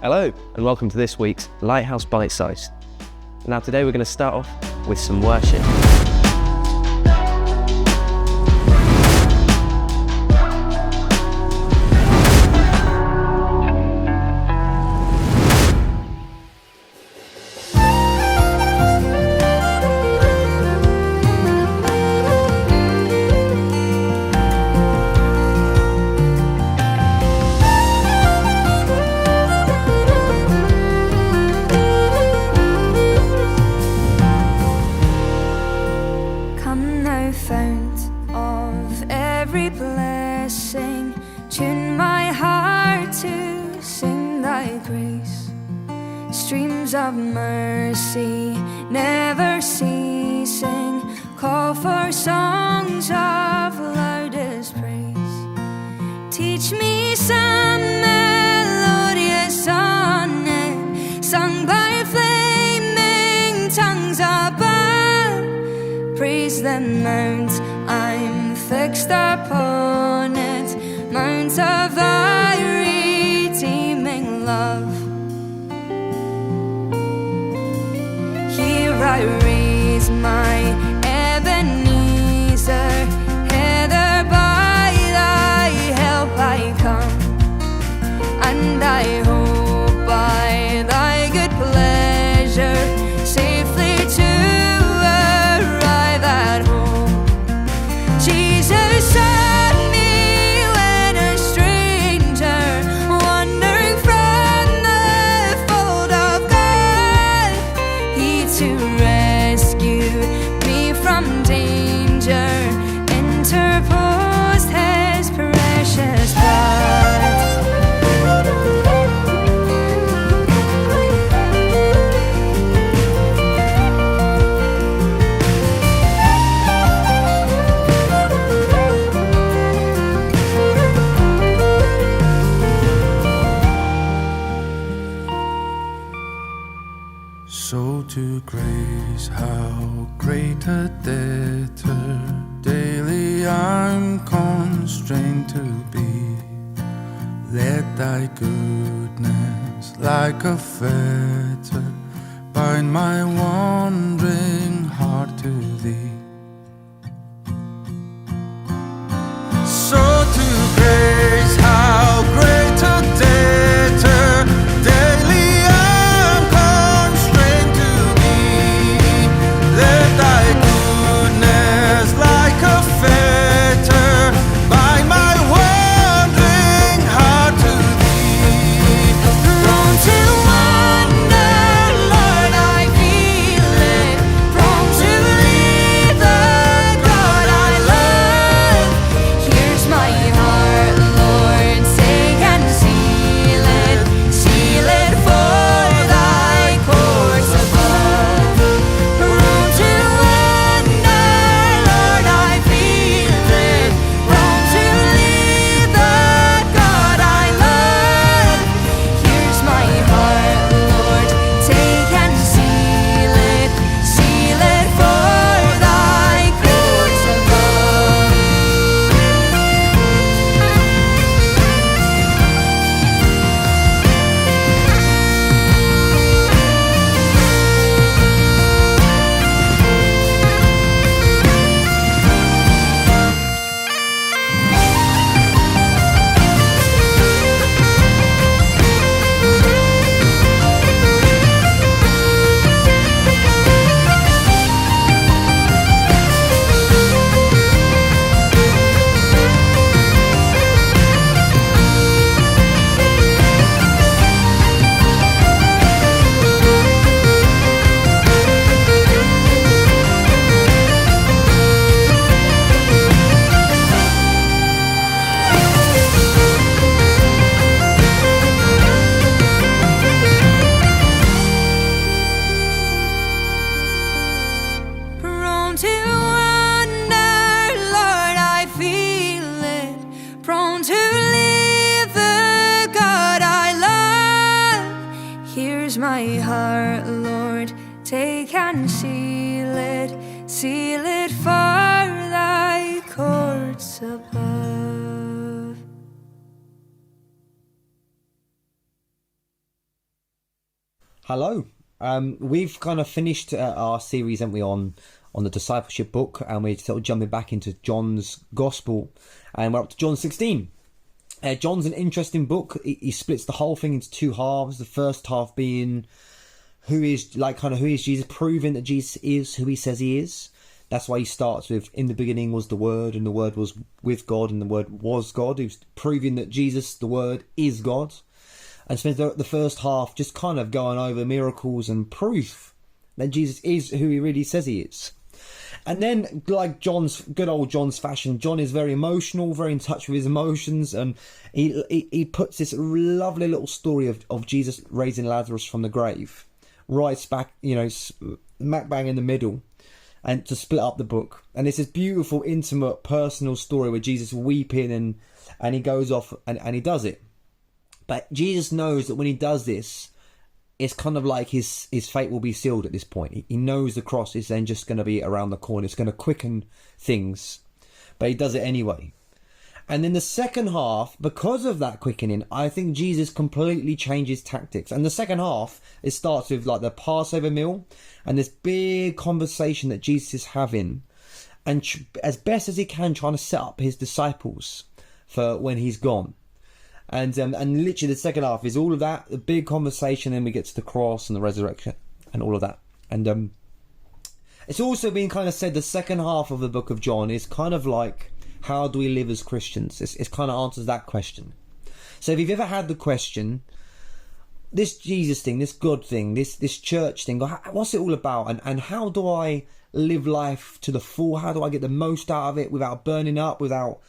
Hello and welcome to this week's Lighthouse Bitesize. Now today we're going to start off with some worship. Fount of every blessing, tune my heart to sing thy grace. Streams of mercy never ceasing, call for songs of loudest praise. Teach me some melodious sonnet, sung by flaming tongues above. Praise the mount, I'm fixed upon it, mount of thy redeeming love. Here I raise my Ebenezer, hither by thy help I come, and I hope by thy good pleasure safely to to rescue me from danger, interposed his precious blood. So to grace, how great a debtor daily I'm constrained to be. Let thy goodness like a fetter bind my wandering heart to thee. So to grace, how great a debtor daily I'm constrained to thee. Let thy goodness like a fetter bind my wandering heart to thee. Prone to wander, Lord, I feel it. Prone to leave the God I love. Here's my heart, Lord, take and seal it for thy courts above. Prone to wander, Lord, I feel it. Prone to leave the God I love. Here's my heart, Lord, take and seal it for thy courts above. Prone to wander, Lord, I feel it. Prone to leave the God I love. Here's my heart, Lord, take and seal it for thy courts above. Hello. We've kind of finished our series, haven't we, on the discipleship book, and we're sort of jumping back into John's Gospel, and we're up to John 16. John's an interesting book. He splits the whole thing into two halves. The first half being who is Jesus, proving that Jesus is who he says he is. That's why he starts with, in the beginning was the Word, and the Word was with God, and the Word was God. He was proving that Jesus, the Word, is God. And spends the first half just kind of going over miracles and proof that Jesus is who he really says he is. And then, like good old John's fashion, John is very emotional, very in touch with his emotions, and he puts this lovely little story of Jesus raising Lazarus from the grave right back, smack bang in the middle, and to split up the book. And it's this beautiful, intimate, personal story where Jesus weeping and he goes off and he does it. But Jesus knows that when he does this, it's kind of like his fate will be sealed at this point. He knows the cross is then just going to be around the corner. It's going to quicken things. But he does it anyway. And in the second half, because of that quickening, I think Jesus completely changes tactics. And the second half, it starts with like the Passover meal and this big conversation that Jesus is having. And as best as he can, trying to set up his disciples for when he's gone. And literally the second half is all of that, the big conversation, then we get to the cross and the resurrection and all of that. And it's also been kind of said the second half of the book of John is kind of like, how do we live as Christians? It kind of answers that question. So if you've ever had the question, this Jesus thing, this God thing, this church thing, what's it all about? And how do I live life to the full? How do I get the most out of it without burning up, without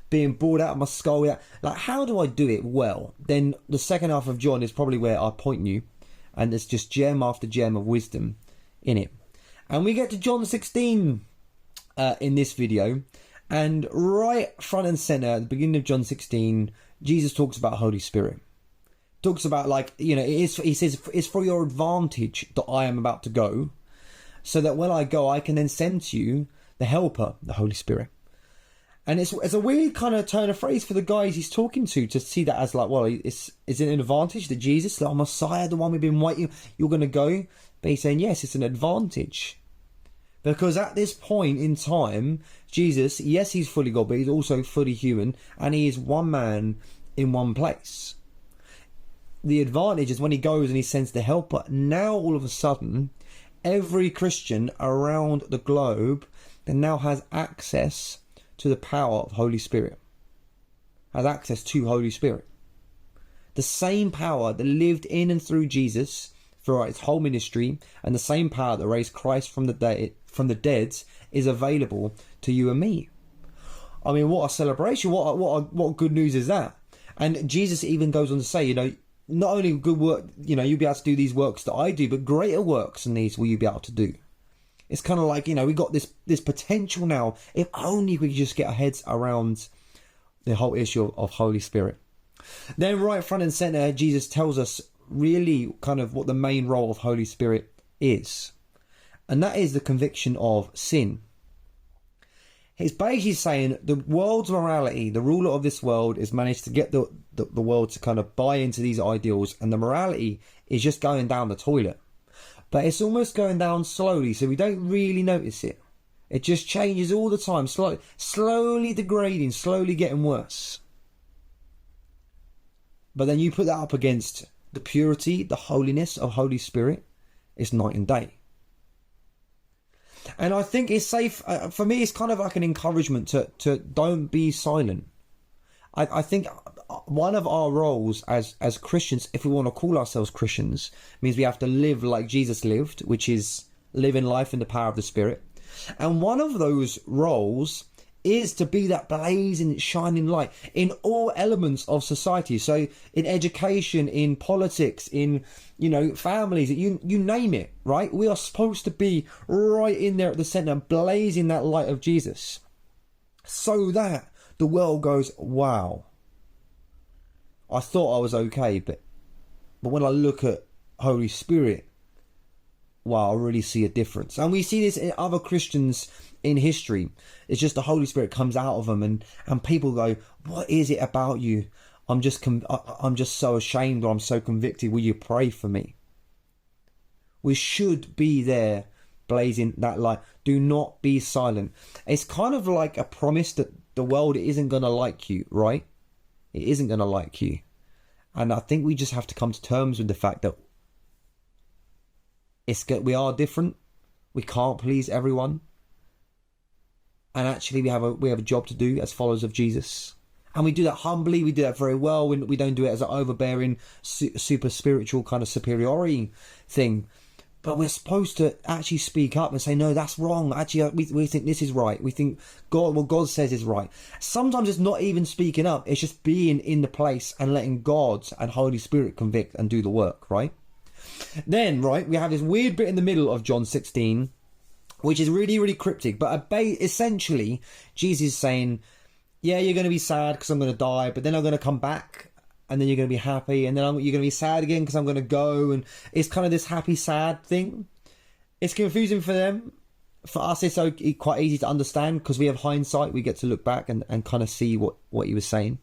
being bored out of my skull? Like, how do I do it well? Then the second half of John is probably where I point you, and there's just gem after gem of wisdom in it. And we get to John 16 in this video, and right front and center at the beginning of John 16, Jesus talks about Holy Spirit. Talks about, like, he says it's for your advantage that I am about to go, so that when I go I can then send to you the Helper, the Holy Spirit. And it's a weird kind of turn of phrase for the guys he's talking to see that as like, well, is it an advantage that Jesus, the Messiah, the one we've been waiting, you're going to go? But he's saying, yes, it's an advantage. Because at this point in time, Jesus, yes, he's fully God, but he's also fully human, and he is one man in one place. The advantage is when he goes and he sends the Helper. Now, all of a sudden, every Christian around the globe that now has access to the power of Holy Spirit, has access to Holy Spirit. The same power that lived in and through Jesus throughout his whole ministry, and the same power that raised Christ from the dead is available to you and me. I mean, what a celebration! What good news is that? And Jesus even goes on to say, not only good work, you'll be able to do these works that I do, but greater works than these will you be able to do. It's kind of like, we got this potential now, if only we could just get our heads around the whole issue of Holy Spirit. Then right front and center, Jesus tells us really kind of what the main role of Holy Spirit is. And that is the conviction of sin. He's basically saying the world's morality, the ruler of this world, has managed to get the world to kind of buy into these ideals, and the morality is just going down the toilet. But it's almost going down slowly, so we don't really notice it. It just changes all the time, slowly degrading, slowly getting worse. But then you put that up against the purity, the holiness of Holy Spirit, it's night and day. And I think it's safe, for me, it's kind of like an encouragement to don't be silent. I think one of our roles as Christians, if we want to call ourselves Christians, means we have to live like Jesus lived, which is living life in the power of the Spirit. And one of those roles is to be that blazing, shining light in all elements of society. So in education, in politics, in, families, you name it, right? We are supposed to be right in there at the center, blazing that light of Jesus, so that the world goes, wow, I thought I was okay, but when I look at Holy Spirit, wow, I really see a difference. And we see this in other Christians in history. It's just the Holy Spirit comes out of them, and people go, what is it about you? I'm just so ashamed, or I'm so convicted. Will you pray for me? We should be there blazing that light. Do not be silent. It's kind of like a promise that the world isn't going to like you, right? It isn't going to like you. And I think we just have to come to terms with the fact that we are different. We can't please everyone. And actually we have a job to do as followers of Jesus. And we do that humbly. We do that very well. We don't do it as an overbearing, super spiritual kind of superiority thing. But we're supposed to actually speak up and say, no, that's wrong. Actually, we think this is right. We think what God says is right. Sometimes it's not even speaking up. It's just being in the place and letting God and Holy Spirit convict and do the work, right? Then, right, we have this weird bit in the middle of John 16, which is really, really cryptic. But essentially, Jesus is saying, yeah, you're going to be sad because I'm going to die, but then I'm going to come back. And then you're going to be happy, and then you're going to be sad again because I'm going to go. And it's kind of this happy, sad thing. It's confusing for them. For us, it's quite easy to understand because we have hindsight. We get to look back and kind of see what he was saying.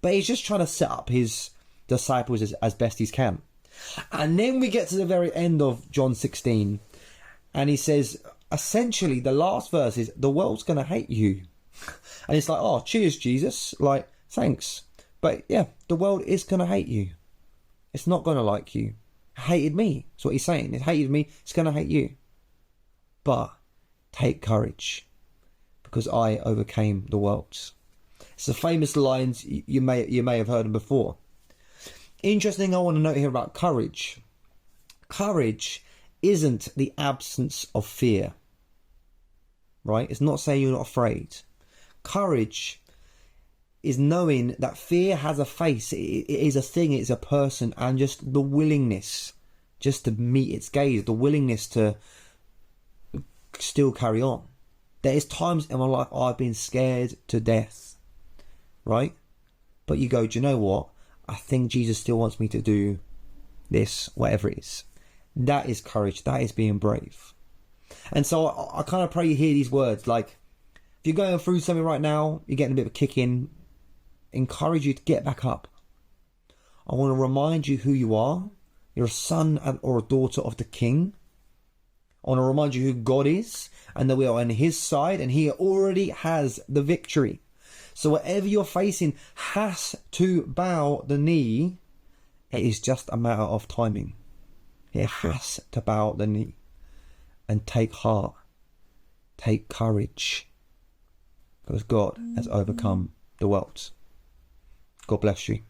But he's just trying to set up his disciples as best he can. And then we get to the very end of John 16. And he says, essentially, the last verse is, the world's going to hate you. And it's like, oh, cheers, Jesus. Like, thanks. But yeah, the world is going to hate you. It's not going to like you. It hated me. That's what he's saying. It hated me. It's going to hate you. But take courage, because I overcame the world. It's the famous lines. You may have heard them before. Interesting, I want to note here about courage. Courage isn't the absence of fear. Right? It's not saying you're not afraid. Courage is knowing that fear has a face. It is a thing, it's a person, and just the willingness just to meet its gaze, the willingness to still carry on. There is times in my life I've been scared to death, right? But you go, do you know what? I think Jesus still wants me to do this, whatever it is. That is courage. That is being brave. And so I kind of pray you hear these words. Like, if you're going through something right now, you're getting a bit of a kick in, encourage you to get back up. I want to remind you who you are. You're a son or a daughter of the King. I want to remind you who God is, and that we are on his side, and he already has the victory. So whatever you're facing has to bow the knee. It is just a matter of timing. It has to bow the knee. And take heart. Take courage. Because God has overcome the world. God bless you.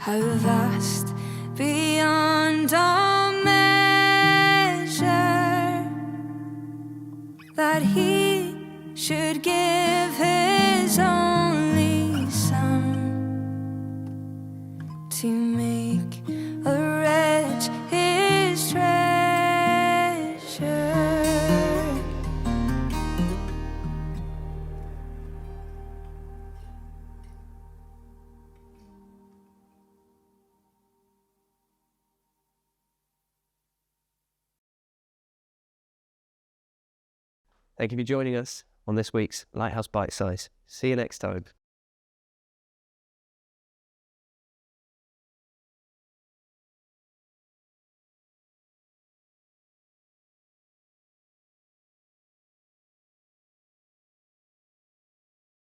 how vast beyond all measure, that he should give his only Son to make a wretch his treasure. Thank you for joining us on this week's Lighthouse Bite Size. See you next time.